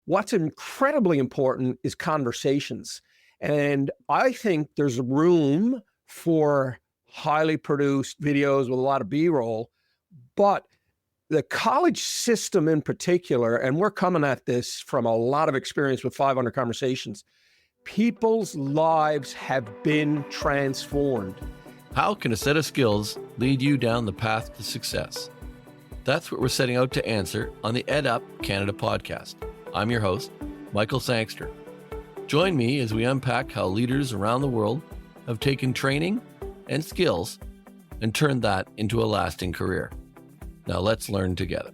what's incredibly important is conversations. And I think there's room for highly produced videos with a lot of B-roll, but the college system in particular, and we're coming at this from a lot of experience with 500 Conversations, people's lives have been transformed. How can a set of skills lead you down the path to success? That's what we're setting out to answer on the EdUp Canada podcast. I'm your host, Michael Sangster. Join me as we unpack how leaders around the world have taken training and skills and turned that into a lasting career. Now let's learn together.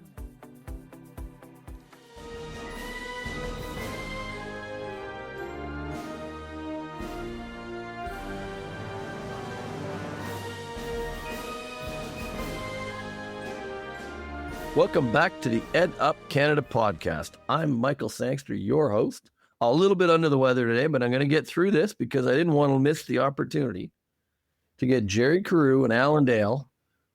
Welcome back to the EdUp Canada podcast. I'm Michael Sangster, your host. A little bit under the weather today, but I'm going to get through this because I didn't want to miss the opportunity to get Gerry, Carew, and Allan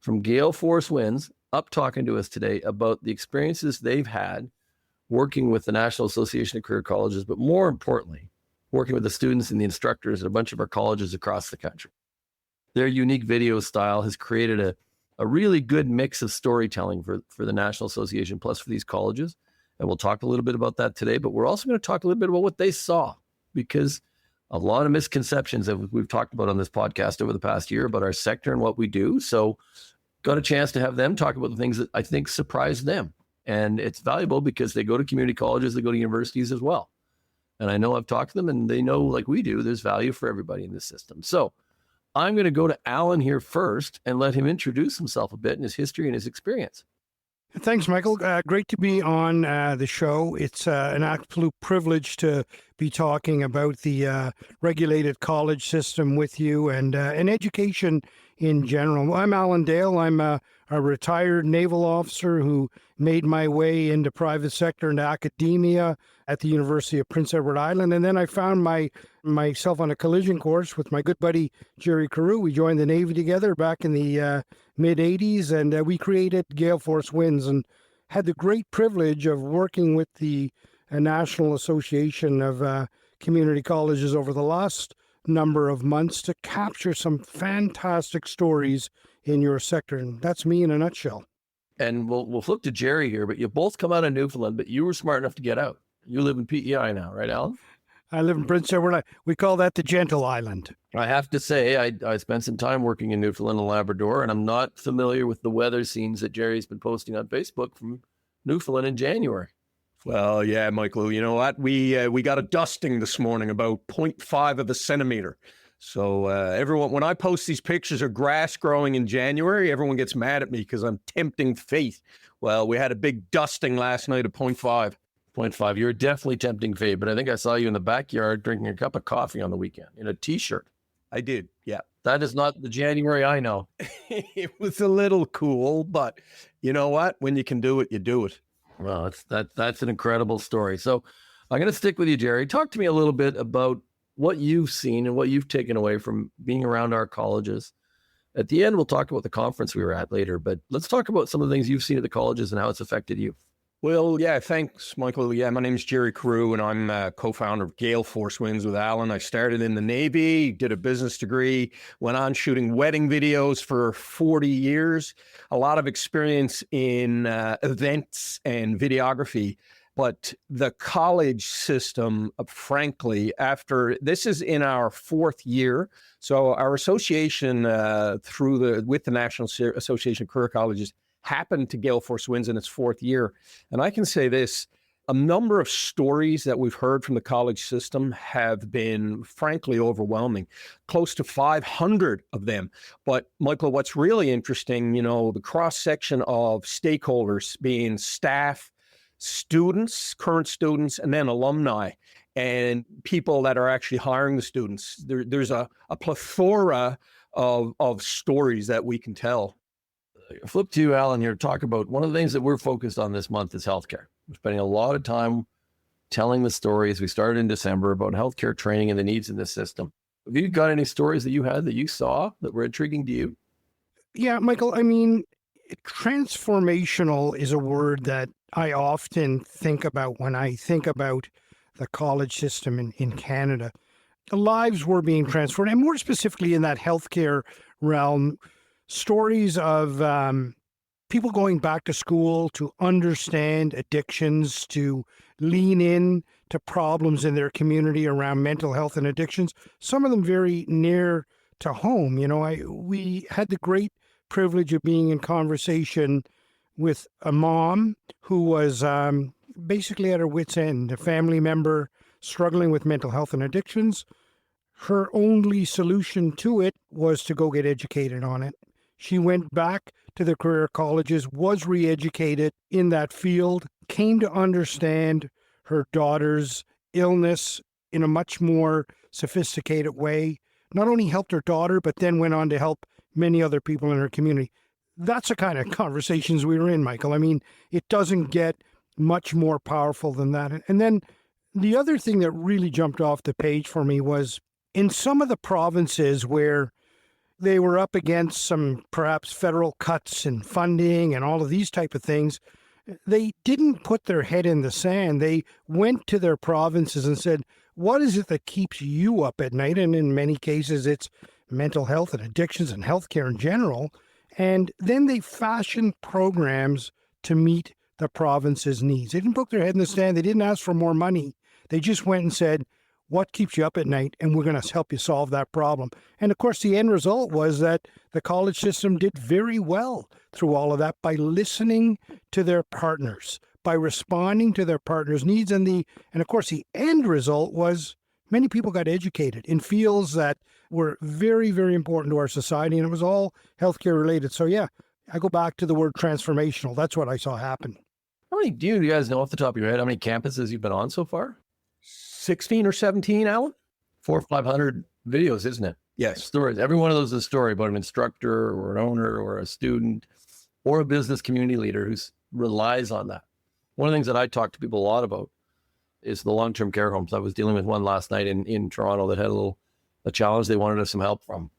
from Gale Force Winds up talking to us today about the experiences they've had working with the National Association of Career Colleges, but more importantly, working with the students and the instructors at a bunch of our colleges across the country. Their unique video style has created a really good mix of storytelling for the National Association, plus for these colleges. And we'll talk a little bit about that today, but we're also going to talk a little bit about what they saw, because a lot of misconceptions that we've talked about on this podcast over the past year about our sector and what we do. So got a chance to have them talk about the things that I think surprised them. And it's valuable because they go to community colleges, they go to universities as well. And I know I've talked to them and they know, like we do, there's value for everybody in this system. So I'm going to go to Allan here first and let him introduce himself a bit and his history and his experience. Thanks, Michael. Great to be on the show. It's an absolute privilege to be talking about the regulated college system with you and education in general. I'm Allan Dale. I'm a retired naval officer who made my way into private sector and academia at the University of Prince Edward Island. And then I found myself on a collision course with my good buddy, Gerry Carew. We joined the Navy together back in the mid-'80s, and we created Gale Force Winds and had the great privilege of working with the National Association of Community Colleges over the last number of months to capture some fantastic stories in your sector. And that's me in a nutshell. And we'll flip to Gerry here, but you both come out of Newfoundland, but you were smart enough to get out. You live in PEI now, right, Allan? I live in Prince Edward. We call that the Gentle Island. I have to say, I spent some time working in Newfoundland and Labrador, and I'm not familiar with the weather scenes that Gerry's been posting on Facebook from Newfoundland in January. Well, yeah, Michael, you know what? We got a dusting this morning, about 0.5 of a centimeter. So everyone, when I post these pictures of grass growing in January, everyone gets mad at me because I'm tempting fate. Well, we had a big dusting last night of 0.5. 0.5. You're definitely tempting fate, but I think I saw you in the backyard drinking a cup of coffee on the weekend in a T-shirt. I did, yeah. That is not the January I know. It was a little cool, but you know what? When you can do it, you do it. Well, that's an incredible story. So I'm going to stick with you, Gerry. Talk to me a little bit about what you've seen and what you've taken away from being around our colleges. At the end, we'll talk about the conference we were at later, but let's talk about some of the things you've seen at the colleges and how it's affected you. Well, yeah, thanks, Michael. Yeah, my name is Gerry Carew, and I'm co-founder of Gale Force Winds with Allan. I started in the Navy, did a business degree, went on shooting wedding videos for 40 years, a lot of experience in events and videography. But the college system, frankly, this is in our fourth year. So our association with the National Association of Career Colleges happened to Gale Force Winds in its fourth year. And I can say this, a number of stories that we've heard from the college system have been frankly overwhelming, close to 500 of them. But Michael, what's really interesting, the cross-section of stakeholders being staff, students, current students, and then alumni and people that are actually hiring the students. There's a plethora of stories that we can tell. Flip to you, Allan, here to talk about one of the things that we're focused on this month is healthcare. We're spending a lot of time telling the stories. We started in December about healthcare training and the needs in this system. Have you got any stories that you had that you saw that were intriguing to you? Yeah, Michael, I mean, transformational is a word that I often think about when I think about the college system in Canada. Lives were being transformed, and more specifically in that healthcare realm, stories of people going back to school to understand addictions, to lean in to problems in their community around mental health and addictions, some of them very near to home. We had the great privilege of being in conversation with a mom who was basically at her wit's end, a family member struggling with mental health and addictions. Her only solution to it was to go get educated on it. She went back to the career colleges, was re-educated in that field, came to understand her daughter's illness in a much more sophisticated way, not only helped her daughter, but then went on to help many other people in her community. That's the kind of conversations we were in, Michael. I mean, it doesn't get much more powerful than that. And then the other thing that really jumped off the page for me was in some of the provinces where they were up against some perhaps federal cuts in funding and all of these type of things, they didn't put their head in the sand. They went to their provinces and said, what is it that keeps you up at night? And in many cases, it's mental health and addictions and healthcare in general. And then they fashioned programs to meet the province's needs. They didn't put their head in the sand. They didn't ask for more money. They just went and said, what keeps you up at night? And we're going to help you solve that problem. And of course, the end result was that the college system did very well through all of that by listening to their partners, by responding to their partners' needs. And of course, the end result was many people got educated in fields that were very, very important to our society. And it was all healthcare related. So yeah, I go back to the word transformational. That's what I saw happen. How many do you guys know off the top of your head how many campuses you've been on so far? 16 or 17, Alan? 400 or 500 videos, isn't it? Yes. Stories. Every one of those is a story about an instructor or an owner or a student or a business community leader who relies on that. One of the things that I talk to people a lot about is the long-term care homes. I was dealing with one last night in Toronto that had a challenge they wanted us some help from.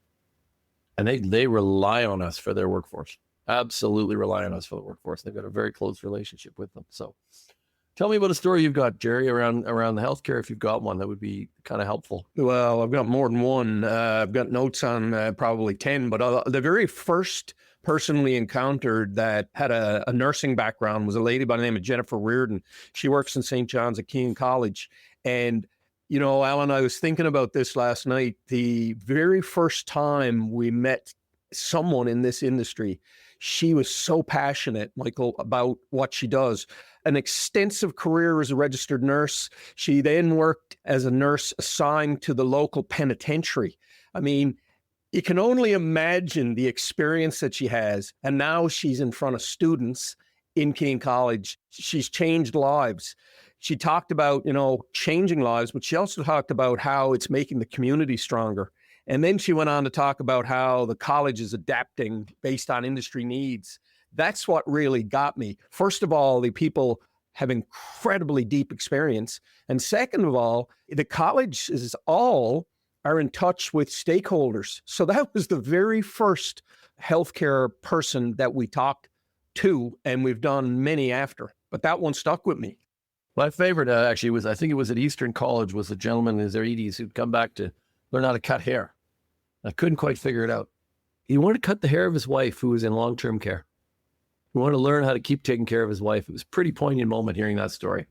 And they rely on us for their workforce. Absolutely rely on us for the workforce. They've got a very close relationship with them. So tell me about a story you've got, Gerry, around the healthcare, if you've got one that would be kind of helpful. Well, I've got more than one. I've got notes on probably 10, but the very first person we encountered that had a nursing background was a lady by the name of Jennifer Reardon. She works in St. John's at Keene College. And, Alan, I was thinking about this last night. The very first time we met someone in this industry, she was so passionate, Michael, about what she does. An extensive career as a registered nurse. She then worked as a nurse assigned to the local penitentiary. I mean, you can only imagine the experience that she has. And now she's in front of students in Keene College. She's changed lives. She talked about, changing lives, but she also talked about how it's making the community stronger. And then she went on to talk about how the college is adapting based on industry needs. That's what really got me. First of all, the people have incredibly deep experience. And second of all, the colleges all are in touch with stakeholders. So that was the very first healthcare person that we talked to, and we've done many after. But that one stuck with me. My favorite actually was, I think it was at Eastern College, was a gentleman in his 80s who'd come back to learn how to cut hair. I couldn't quite figure it out. He wanted to cut the hair of his wife who was in long-term care. He wanted to learn how to keep taking care of his wife. It was a pretty poignant moment hearing that story.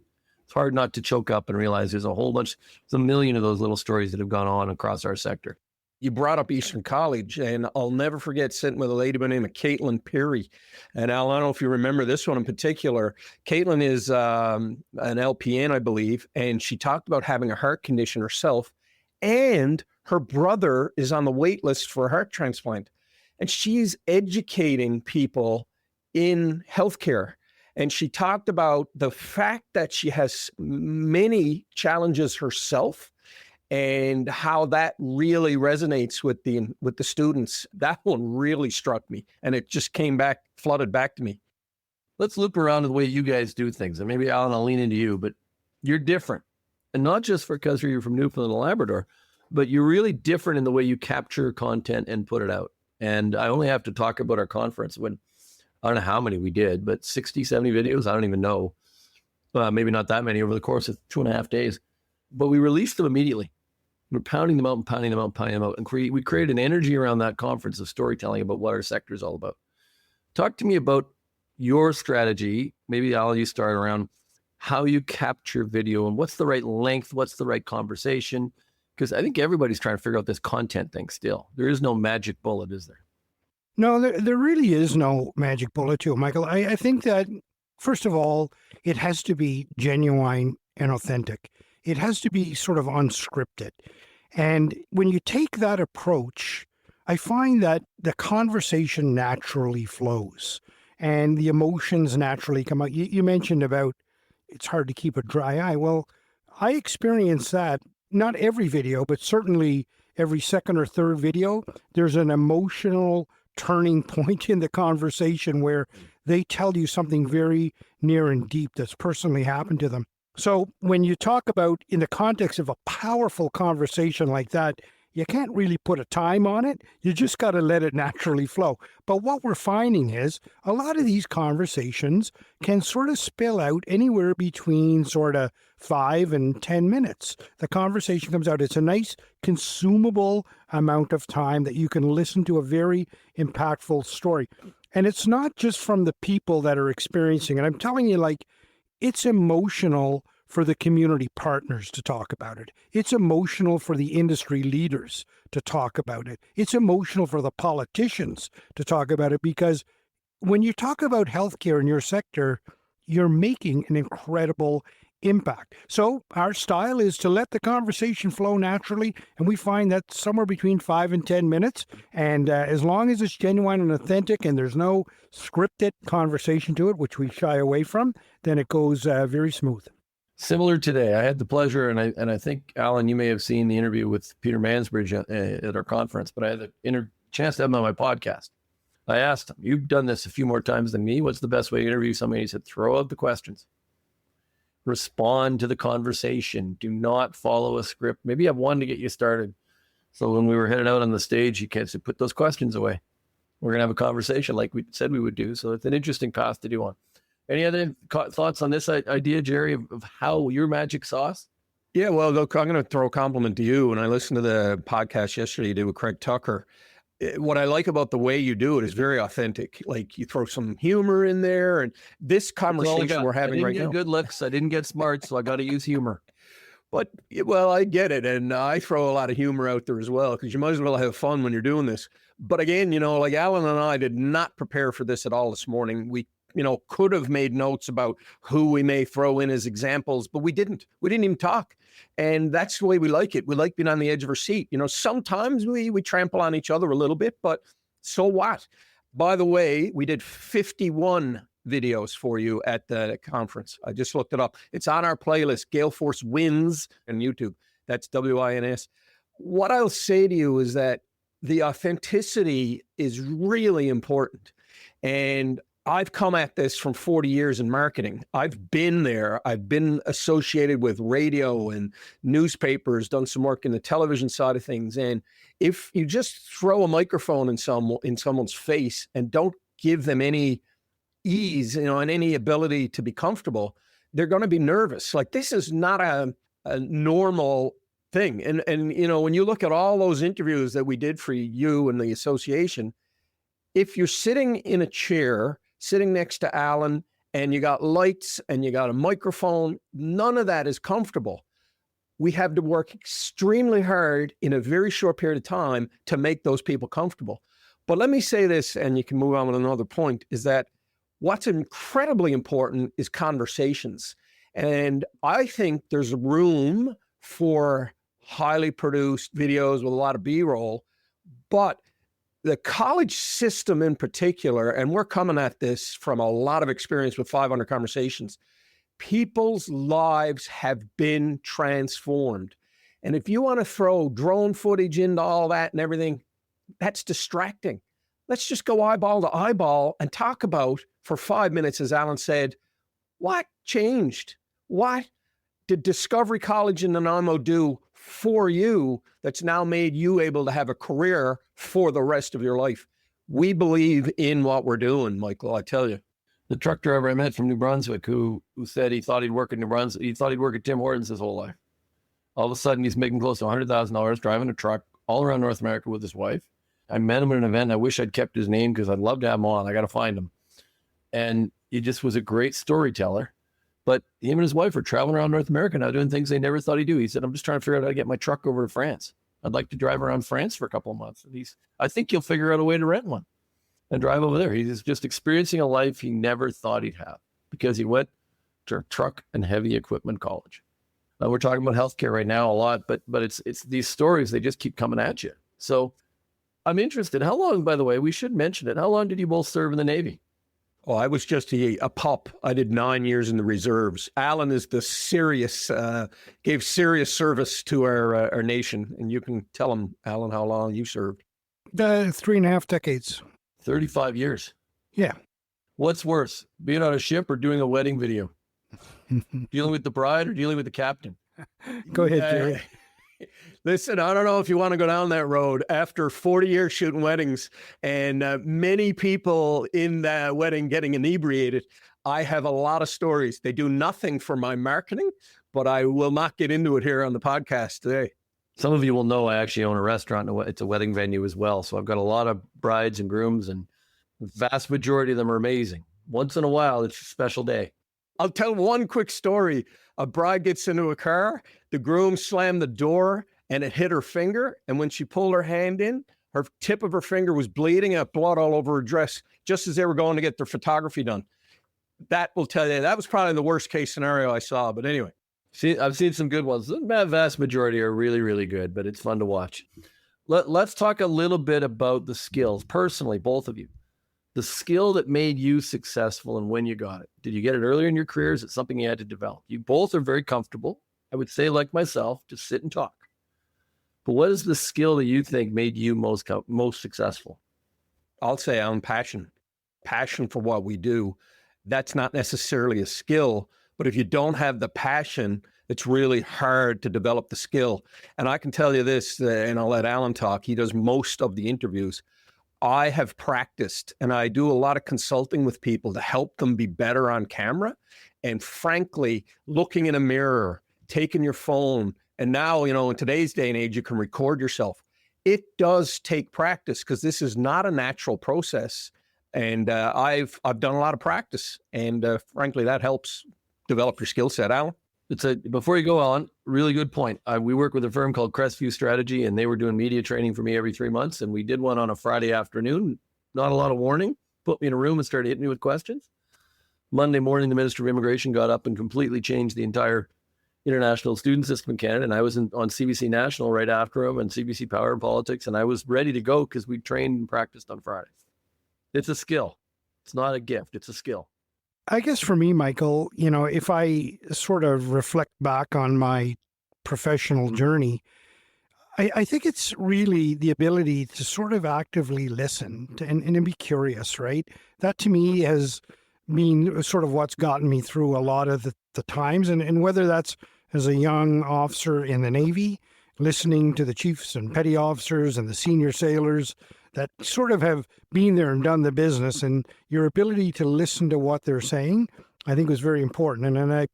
It's hard not to choke up and realize there's a million of those little stories that have gone on across our sector. You brought up Eastern College, and I'll never forget sitting with a lady by the name of Caitlin Peary. And Al, I don't know if you remember this one in particular. Caitlin is an LPN, I believe, and she talked about having a heart condition herself, and her brother is on the wait list for a heart transplant. And she's educating people in healthcare. And she talked about the fact that she has many challenges herself and how that really resonates with the students. That one really struck me, and it just flooded back to me. Let's loop around to the way you guys do things. And maybe, Alan, I'll lean into you, but you're different. And not just because you're from Newfoundland and Labrador, but you're really different in the way you capture content and put it out. And I only have to talk about our conference. When I don't know how many we did, but 60, 70 videos. I don't even know. Maybe not that many over the course of 2.5 days, but we released them immediately. We're pounding them out and pounding them out and pounding them out. And we created an energy around that conference of storytelling about what our sector is all about. Talk to me about your strategy. Maybe Al, you start around how you capture video and what's the right length, what's the right conversation. Because I think everybody's trying to figure out this content thing still. There is no magic bullet, is there? No, there really is no magic bullet to it, Michael. I think that, first of all, it has to be genuine and authentic. It has to be sort of unscripted. And when you take that approach, I find that the conversation naturally flows and the emotions naturally come out. You mentioned about it's hard to keep a dry eye. Well, I experience that, not every video, but certainly every second or third video, there's an emotional turning point in the conversation where they tell you something very near and deep that's personally happened to them. So when you talk about in the context of a powerful conversation like that, you can't really put a time on it. You just got to let it naturally flow. But what we're finding is a lot of these conversations can sort of spill out anywhere between sort of 5 and 10 minutes. The conversation comes out. It's a nice consumable amount of time that you can listen to a very impactful story. And it's not just from the people that are experiencing it. I'm telling you, like, it's emotional for the community partners to talk about it. It's emotional for the industry leaders to talk about it. It's emotional for the politicians to talk about it, because when you talk about healthcare in your sector, you're making an incredible impact. So our style is to let the conversation flow naturally, and we find that somewhere between 5 and 10 minutes. And as long as it's genuine and authentic and there's no scripted conversation to it, which we shy away from, then it goes very smooth. Similar today, I had the pleasure, and I think, Alan, you may have seen the interview with Peter Mansbridge at our conference, but I had the chance to have him on my podcast. I asked him, you've done this a few more times than me. What's the best way to interview somebody? He said, throw out the questions. Respond to the conversation. Do not follow a script. Maybe you have one to get you started. So when we were headed out on the stage, he can't say, put those questions away. We're going to have a conversation like we said we would do. So it's an interesting path to do on. Any other thoughts on this idea, Gerry, of how your magic sauce? Yeah, well, look, I'm going to throw a compliment to you. When I listened to the podcast yesterday you did with Craig Tucker, what I like about the way you do it is very authentic. Like, you throw some humor in there, and this conversation we're having right now. I didn't get good looks. I didn't get smart, so I got to use humor. But, well, I get it. And I throw a lot of humor out there as well, because you might as well have fun when you're doing this. But again, like Alan and I did not prepare for this at all this morning. We could have made notes about who we may throw in as examples, but we didn't. We didn't even talk. And that's the way we like it. We like being on the edge of our seat. Sometimes we trample on each other a little bit, but so what? By the way, we did 51 videos for you at the conference. I just looked it up. It's on our playlist, Gale Force Wins on YouTube. That's WINS. What I'll say to you is that the authenticity is really important. And I've come at this from 40 years in marketing. I've been there. I've been associated with radio and newspapers, done some work in the television side of things. And if you just throw a microphone in someone's face and don't give them any ease, and any ability to be comfortable, they're going to be nervous. Like, this is not a normal thing. And when you look at all those interviews that we did for you and the association, if you're sitting in a chair, sitting next to Alan, and you got lights and you got a microphone, none of that is comfortable. We have to work extremely hard in a very short period of time to make those people comfortable. But let me say this, and you can move on with another point, is that what's incredibly important is conversations. And I think there's room for highly produced videos with a lot of B-roll, but the college system in particular, and we're coming at this from a lot of experience with 500 conversations, people's lives have been transformed. And if you want to throw drone footage into all that and everything, that's distracting. Let's just go eyeball to eyeball and talk about, for 5 minutes, as Alan said, what changed? What did Discovery College and Nanaimo do for you that's now made you able to have a career for the rest of your life? We believe in what we're doing, Michael, I tell you. The truck driver I met from New Brunswick who said he thought he'd work in New Brunswick, he thought he'd work at Tim Hortons his whole life. All of a sudden, he's making close to $100,000 driving a truck all around North America with his wife. I met him at an event. I wish I'd kept his name because I'd love to have him on. I got to find him. And he just was a great storyteller. But him and his wife are traveling around North America now doing things they never thought he'd do. He said, I'm just trying to figure out how to get my truck over to France. I'd like to drive around France for a couple of months. And I think he'll figure out a way to rent one and drive over there. He's just experiencing a life he never thought he'd have because he went to truck and heavy equipment college. Now, we're talking about healthcare right now a lot, but it's these stories, they just keep coming at you. So I'm interested. How long, by the way, we should mention it. How long did you both serve in the Navy? Oh, I was just a pup. I did 9 years in the reserves. Allan is the serious, gave serious service to our nation. And you can tell him, Allan, how long you served. 3.5 decades. 35 years. Yeah. What's worse, being on a ship or doing a wedding video? Dealing with the bride or dealing with the captain? Go ahead, Gerry. Listen, I don't know if you want to go down that road. After 40 years shooting weddings and many people in the wedding getting inebriated, I have a lot of stories. They do nothing for my marketing, but I will not get into it here on the podcast today. Some of you will know I actually own a restaurant. It's a wedding venue as well. So I've got a lot of brides and grooms, and the vast majority of them are amazing. Once in a while, it's a special day. I'll tell one quick story. A bride gets into a car, the groom slammed the door and it hit her finger. And when she pulled her hand in, her tip of her finger was bleeding and blood all over her dress, just as they were going to get their photography done. That will tell you, that was probably the worst case scenario I saw. But anyway. See, I've seen some good ones. The vast majority are really, really good, but it's fun to watch. Let's talk a little bit about the skills, personally, both of you. The skill that made you successful and when you got it. Did you get it earlier in your career? Is it something you had to develop? You both are very comfortable. I would say, like myself, just sit and talk. But what is the skill that you think made you most successful? I'll say I'm passion for what we do. That's not necessarily a skill, but if you don't have the passion, it's really hard to develop the skill. And I can tell you this, and I'll let Allan talk. He does most of the interviews. I have practiced and I do a lot of consulting with people to help them be better on camera. And frankly, looking in a mirror, taking your phone, and now, in today's day and age, you can record yourself. It does take practice because this is not a natural process. And I've done a lot of practice. And frankly, that helps develop your skill set, Allan. Before you go on, really good point. We work with a firm called Crestview Strategy, and they were doing media training for me every 3 months. And we did one on a Friday afternoon, not a lot of warning, put me in a room and started hitting me with questions. Monday morning, the Minister of Immigration got up and completely changed the entire international student system in Canada. And I was on CBC National right after him and CBC Power and Politics. And I was ready to go because we trained and practiced on Fridays. It's a skill. It's not a gift. It's a skill. I guess for me, Michael, if I sort of reflect back on my professional journey, I think it's really the ability to sort of actively listen and be curious, right? That to me has been sort of what's gotten me through a lot of the times. And whether that's as a young officer in the Navy, listening to the chiefs and petty officers and the senior sailors that sort of have been there and done the business, and your ability to listen to what they're saying, I think was very important. And then I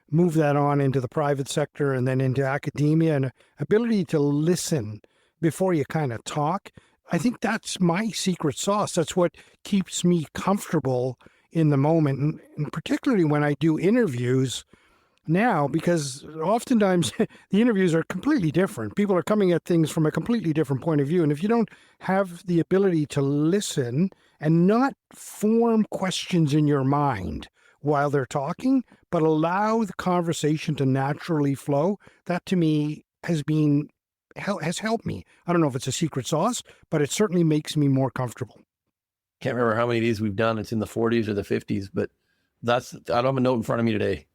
moved that on into the private sector and then into academia, and ability to listen before you kind of talk. I think that's my secret sauce. That's what keeps me comfortable in the moment. And particularly when I do interviews now, because oftentimes the interviews are completely different. People are coming at things from a completely different point of view. And if you don't have the ability to listen and not form questions in your mind while they're talking, but allow the conversation to naturally flow, that to me has helped me. I don't know if it's a secret sauce, but it certainly makes me more comfortable. Can't remember how many of these we've done. It's in the 40s or the 50s, but I don't have a note in front of me today.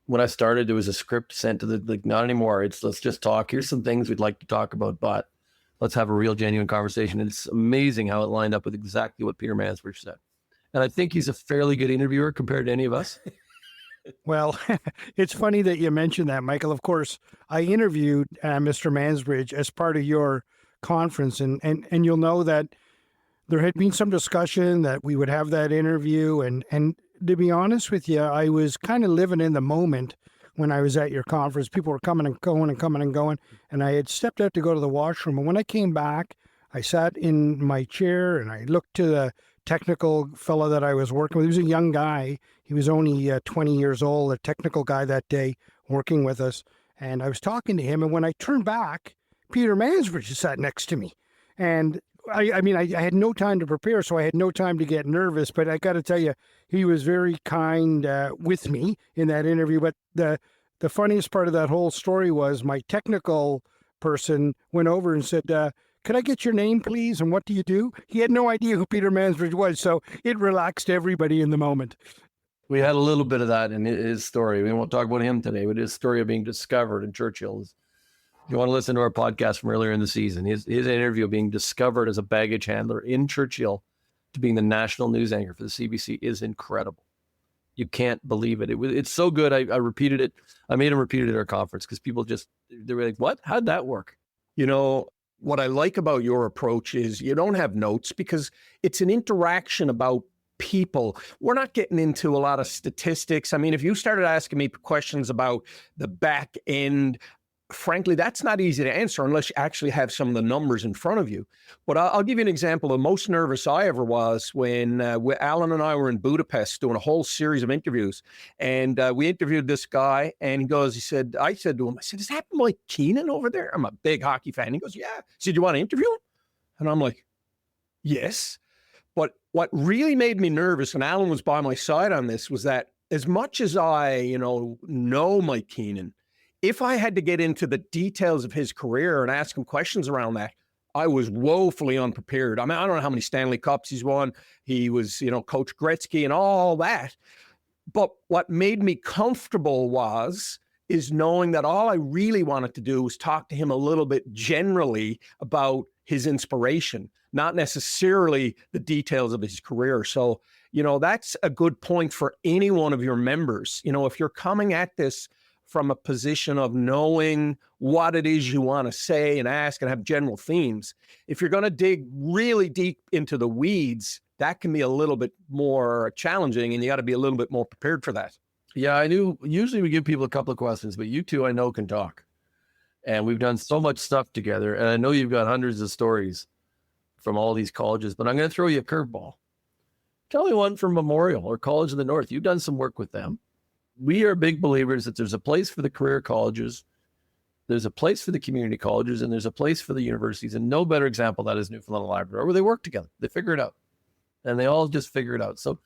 When I started, there was a script sent to not anymore. It's let's just talk. Here's some things we'd like to talk about, but let's have a real genuine conversation. And it's amazing how it lined up with exactly what Peter Mansbridge said. And I think he's a fairly good interviewer compared to any of us. Well, it's funny that you mentioned that, Michael. Of course, I interviewed Mr. Mansbridge as part of your conference, and you'll know that there had been some discussion that we would have that interview. And to be honest with you, I was kind of living in the moment when I was at your conference. People were coming and going and coming and going. And I had stepped out to go to the washroom. And when I came back, I sat in my chair and I looked to the technical fellow that I was working with. He was a young guy. He was only 20 years old, a technical guy that day working with us. And I was talking to him. And when I turned back, Peter Mansbridge sat next to me. And I mean, I had no time to prepare, so I had no time to get nervous. But I got to tell you, he was very kind with me in that interview. But the funniest part of that whole story was my technical person went over and said, could I get your name, please? And what do you do? He had no idea who Peter Mansbridge was, so it relaxed everybody in the moment. We had a little bit of that in his story. We won't talk about him today, but his story of being discovered in Churchill is, if you want to listen to our podcast from earlier in the season, his interview of being discovered as a baggage handler in Churchill to being the national news anchor for the CBC is incredible. You can't believe it. It's so good. I repeated it. I made him repeat it at our conference because people they were like, what? How'd that work? You know, what I like about your approach is you don't have notes because it's an interaction about people. We're not getting into a lot of statistics. I mean, if you started asking me questions about the back end, frankly, that's not easy to answer unless you actually have some of the numbers in front of you. But I'll give you an example. The most nervous I ever was when Allan and I were in Budapest doing a whole series of interviews. And we interviewed this guy and I said to him, is that Mike Keenan over there? I'm a big hockey fan. He goes, yeah. He said, you want to interview him? And I'm like, yes. But what really made me nervous, and Allan was by my side on this, was that as much as I, know Mike Keenan, if I had to get into the details of his career and ask him questions around that, I was woefully unprepared. I mean, I don't know how many Stanley Cups he's won. He was, Coach Gretzky and all that. But what made me comfortable is knowing that all I really wanted to do was talk to him a little bit generally about his inspiration, not necessarily the details of his career. So, that's a good point for any one of your members. If you're coming at this from a position of knowing what it is you want to say and ask and have general themes. If you're going to dig really deep into the weeds, that can be a little bit more challenging and you got to be a little bit more prepared for that. Yeah, I knew. Usually we give people a couple of questions, but you two I know can talk. And we've done so much stuff together. And I know you've got hundreds of stories from all these colleges, but I'm going to throw you a curveball. Tell me one from Memorial or College of the North. You've done some work with them. We are big believers that there's a place for the career colleges, there's a place for the community colleges, and there's a place for the universities. And no better example of that is Newfoundland and Labrador, where they work together. They figure it out. And they all just figure it out. So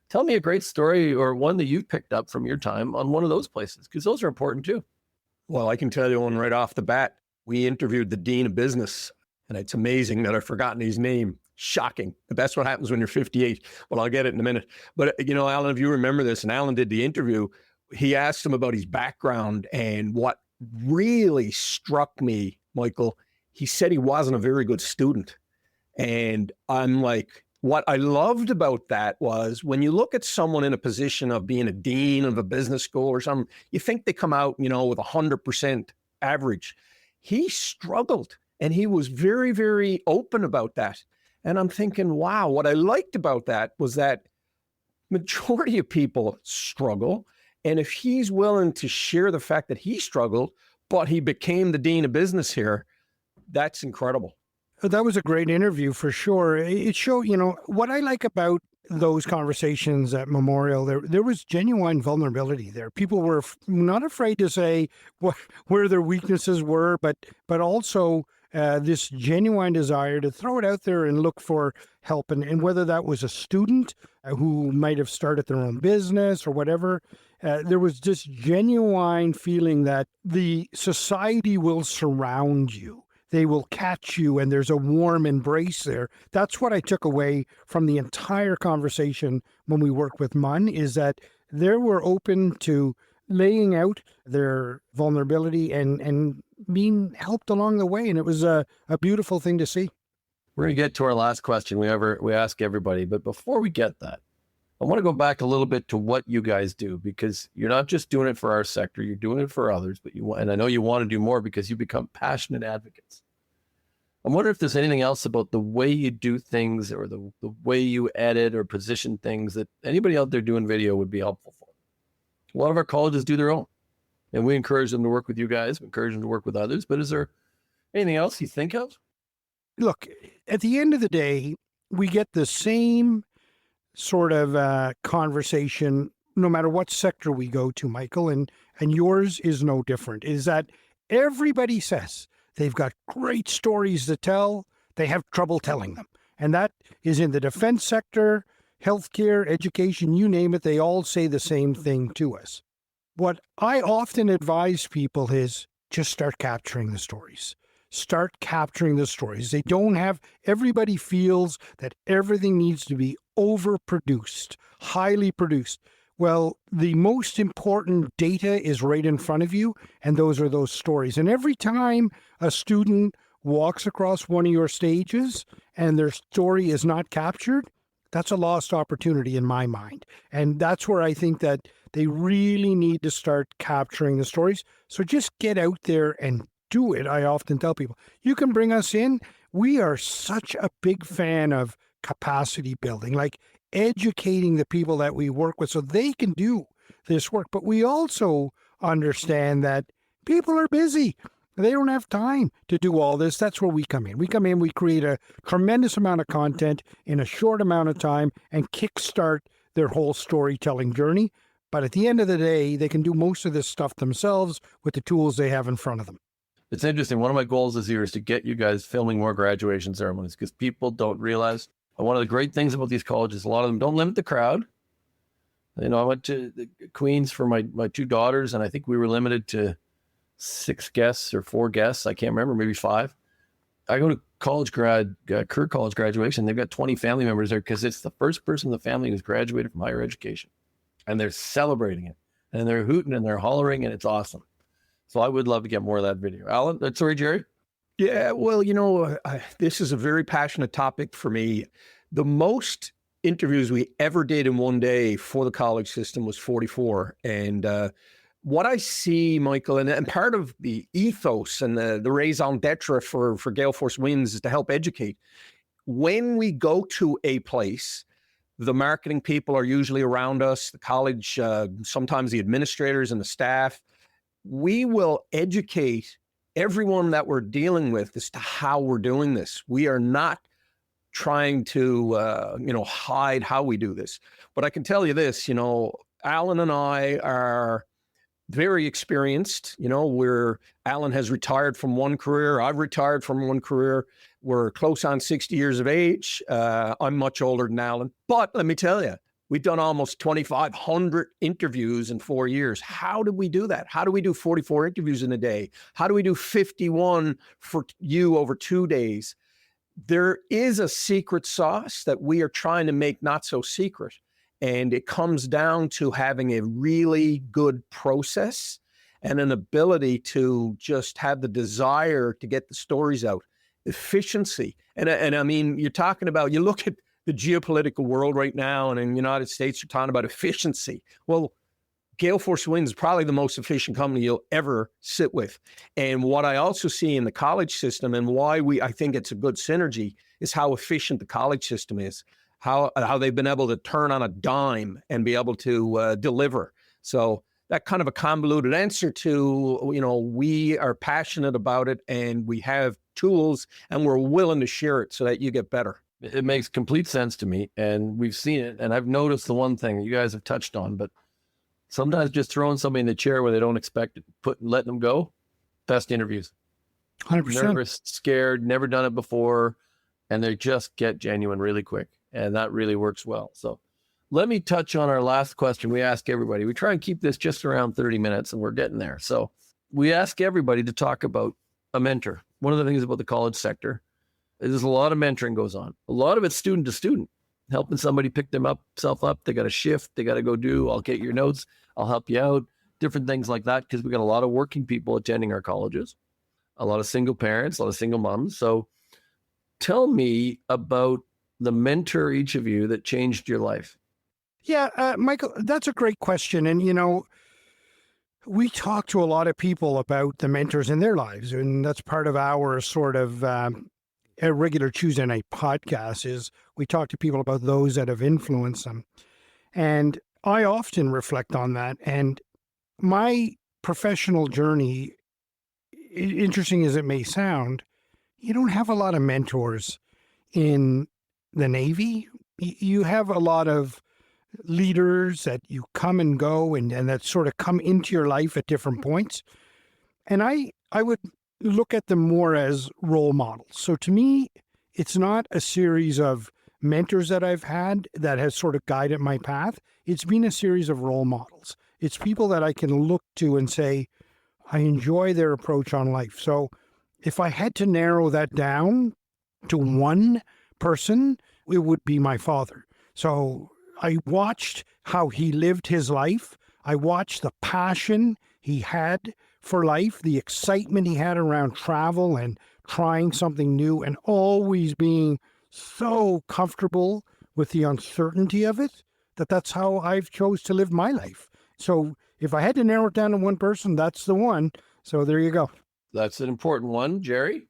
tell me a great story or one that you've picked up from your time on one of those places, because those are important too. Well, I can tell you one right off the bat. We interviewed the Dean of Business, and it's amazing that I've forgotten his name. Shocking. But that's what happens when you're 58. Well, I'll get it in a minute. But, Allan, if you remember this, and Allan did the interview, he asked him about his background. And what really struck me, Michael, he said he wasn't a very good student. And I'm like, what I loved about that was when you look at someone in a position of being a dean of a business school or something, you think they come out, with 100% average. He struggled and he was very, very open about that. And I'm thinking, wow, what I liked about that was that majority of people struggle. And if he's willing to share the fact that he struggled, but he became the Dean of Business here, that's incredible. That was a great interview for sure. It showed, what I like about those conversations at Memorial, there was genuine vulnerability there. People were not afraid to say where their weaknesses were, but also this genuine desire to throw it out there and look for help. And whether that was a student who might have started their own business or whatever, there was this genuine feeling that the society will surround you. They will catch you, and there's a warm embrace there. That's what I took away from the entire conversation when we worked with MUN, is that they were open to laying out their vulnerability and being helped along the way. And it was a beautiful thing to see. We're going to get to our last question we ask everybody. But before we get that, I want to go back a little bit to what you guys do, because you're not just doing it for our sector, you're doing it for others, and I know you want to do more because you become passionate advocates. I wonder if there's anything else about the way you do things or the way you edit or position things that anybody out there doing video would be helpful for. A lot of our colleges do their own, and we encourage them to work with you guys. We encourage them to work with others. But is there anything else you think of? Look, at the end of the day, we get the same sort of conversation no matter what sector we go to, Michael, and yours is no different, is that everybody says they've got great stories to tell. They have trouble telling them. And that is in the defense sector, healthcare, education, you name it. They all say the same thing to us. What I often advise people is just start capturing the stories. Start capturing the stories. They don't have, everybody feels that everything needs to be overproduced, highly produced. Well, the most important data is right in front of you, and those are those stories. And every time a student walks across one of your stages and their story is not captured, that's a lost opportunity in my mind. And that's where I think that they really need to start capturing the stories. So just get out there and do it. I often tell people, you can bring us in. We are such a big fan of capacity building, like educating the people that we work with so they can do this work. But we also understand that people are busy. They don't have time to do all this. That's where we come in. We create a tremendous amount of content in a short amount of time and kickstart their whole storytelling journey. But at the end of the day, they can do most of this stuff themselves with the tools they have in front of them. It's interesting. One of my goals this year is to get you guys filming more graduation ceremonies because people don't realize. And one of the great things about these colleges, a lot of them don't limit the crowd. You know, I went to the Queens for my two daughters, and I think we were limited to 6 guests or 4 guests. I can't remember, maybe 5. I go to Carew College graduation. They've got 20 family members there because it's the first person in the family who's graduated from higher education. And they're celebrating it. And they're hooting and they're hollering, and it's awesome. So I would love to get more of that video. Allan, sorry, Gerry? Yeah, well, you know, this is a very passionate topic for me. The most interviews we ever did in one day for the college system was 44. And what I see, Michael, and part of the ethos and the raison d'etre for Gale Force Winds is to help educate. When we go to a place, the marketing people are usually around us, the college, sometimes the administrators and the staff. We will educate everyone that we're dealing with as to how we're doing this. We are not trying to, hide how we do this. But I can tell you this, Allan and I are very experienced. Allan has retired from one career. I've retired from one career. We're close on 60 years of age. I'm much older than Allan. But let me tell you, we've done almost 2,500 interviews in 4 years. How did we do that? How do we do 44 interviews in a day? How do we do 51 for you over 2 days? There is a secret sauce that we are trying to make not so secret. And it comes down to having a really good process and an ability to just have the desire to get the stories out. Efficiency. And I mean, you're talking about, you look at the geopolitical world right now, and in the United States, you're talking about efficiency. Well, Gale Force Winds is probably the most efficient company you'll ever sit with. And what I also see in the college system, and why I think it's a good synergy, is how efficient the college system is, how they've been able to turn on a dime and be able to deliver. So that kind of a convoluted answer to, we are passionate about it and we have tools and we're willing to share it so that you get better. It makes complete sense to me, and we've seen it, and I've noticed the one thing you guys have touched on, but sometimes just throwing somebody in the chair where they don't expect it, letting them go, best interviews. 100%. Nervous, scared, never done it before, and they just get genuine really quick, and that really works well. So let me touch on our last question we ask everybody. We try and keep this just around 30 minutes, and we're getting there. So we ask everybody to talk about a mentor. One of the things about the college sector, there's a lot of mentoring goes on. A lot of it's student to student, helping somebody pick themselves up. They got a shift. They got to go do, I'll get your notes. I'll help you out. Different things like that, because we got a lot of working people attending our colleges, a lot of single parents, a lot of single moms. So tell me about the mentor, each of you, that changed your life. Yeah, Michael, that's a great question. And, we talk to a lot of people about the mentors in their lives, and that's part of our sort of a regular Tuesday night podcast is we talk to people about those that have influenced them. And I often reflect on that. And my professional journey, interesting as it may sound, you don't have a lot of mentors in the Navy. You have a lot of leaders that you come and go and that sort of come into your life at different points. And I would look at them more as role models. So to me, it's not a series of mentors that I've had that has sort of guided my path. It's been a series of role models. It's people that I can look to and say, I enjoy their approach on life. So if I had to narrow that down to one person, it would be my father. So I watched how he lived his life. I watched the passion he had for life, the excitement he had around travel and trying something new, and always being so comfortable with the uncertainty of it that's how I've chose to live my life. So if I had to narrow it down to one person, that's the one. So there you go. That's an important one. Gerry?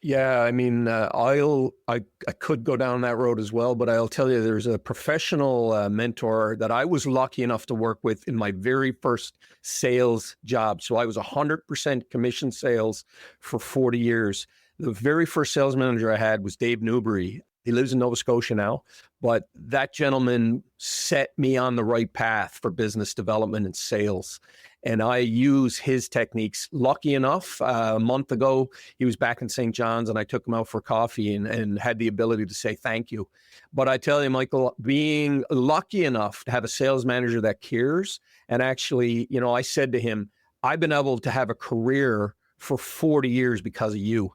Yeah, I mean, I could go down that road as well, but I'll tell you, there's a professional mentor that I was lucky enough to work with in my very first sales job. So I was 100% commission sales for 40 years. The very first sales manager I had was Dave Newbury. He lives in Nova Scotia now, but that gentleman set me on the right path for business development and sales. And I use his techniques. Lucky enough, a month ago, he was back in St. John's and I took him out for coffee and had the ability to say thank you. But I tell you, Michael, being lucky enough to have a sales manager that cares, and actually, you know, I said to him, I've been able to have a career for 40 years because of you.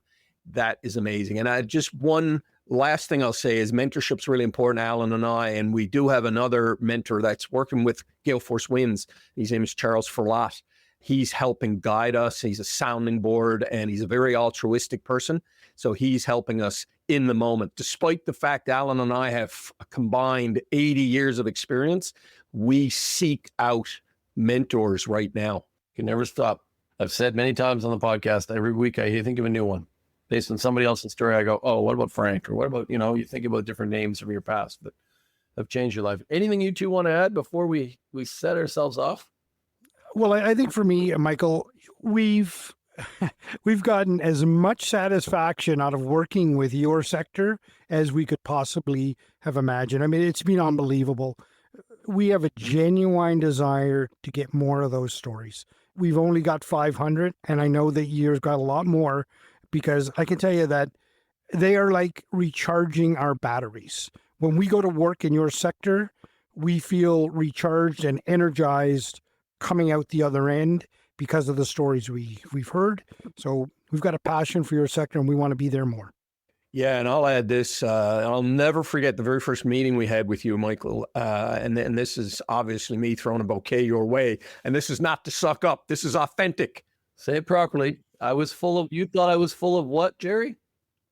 That is amazing. And I just one last thing I'll say is mentorship's really important, Allan and I, and we do have another mentor that's working with Gale Force Winds. His name is Charles Ferlat. He's helping guide us. He's a sounding board, and he's a very altruistic person. So he's helping us in the moment. Despite the fact Allan and I have a combined 80 years of experience, we seek out mentors right now. You can never stop. I've said many times on the podcast, every week I think of a new one. Based on somebody else's story, I go, oh, what about Frank? Or what about, you know, you think about different names from your past that have changed your life. Anything you two want to add before we set ourselves off? Well, I think for me, Michael, we've gotten as much satisfaction out of working with your sector as we could possibly have imagined. I mean, it's been unbelievable. We have a genuine desire to get more of those stories. We've only got 500, and I know that you've got a lot more, because I can tell you that they are like recharging our batteries. When we go to work in your sector, we feel recharged and energized coming out the other end because of the stories we've heard. So we've got a passion for your sector, and we want to be there more. Yeah, and I'll add this. I'll never forget the very first meeting we had with you, Michael. And this is obviously me throwing a bouquet your way. And this is not to suck up. This is authentic. Say it properly. You thought I was full of what, Gerry?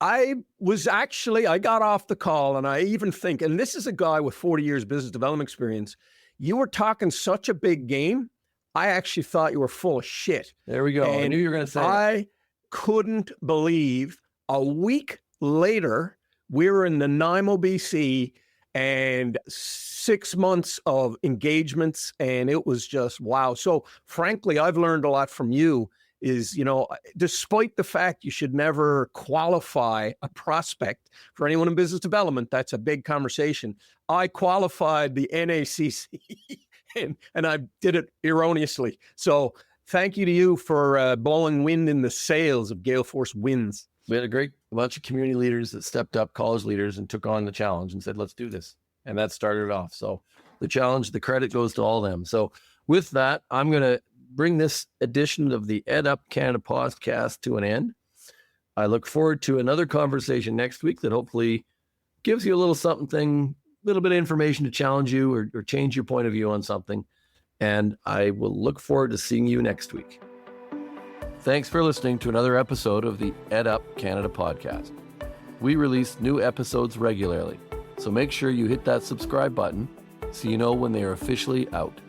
I got off the call, and I even think, and this is a guy with 40 years business development experience. You were talking such a big game. I actually thought you were full of shit. There we go. And I knew you were going to say I couldn't believe a week later, we were in Nanaimo, BC, and 6 months of engagements, and it was just wow. So frankly, I've learned a lot from you. Is, you know, despite the fact you should never qualify a prospect for anyone in business development, that's a big conversation. I qualified the NACC and I did it erroneously. So thank you to you for blowing wind in the sails of Gale Force Winds. We had a bunch of community leaders that stepped up, college leaders, and took on the challenge and said, let's do this. And that started it off. So the challenge, the credit goes to all of them. So with that, I'm going to bring this edition of the EdUp Canada podcast to an end. I look forward to another conversation next week that hopefully gives you a little something, a little bit of information to challenge you or change your point of view on something. And I will look forward to seeing you next week. Thanks for listening to another episode of the EdUp Canada podcast. We release new episodes regularly, so make sure you hit that subscribe button so you know when they are officially out.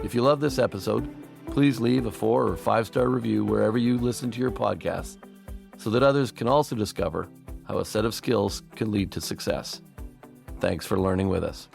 If you love this episode, please leave a 4- or 5-star review wherever you listen to your podcasts so that others can also discover how a set of skills can lead to success. Thanks for learning with us.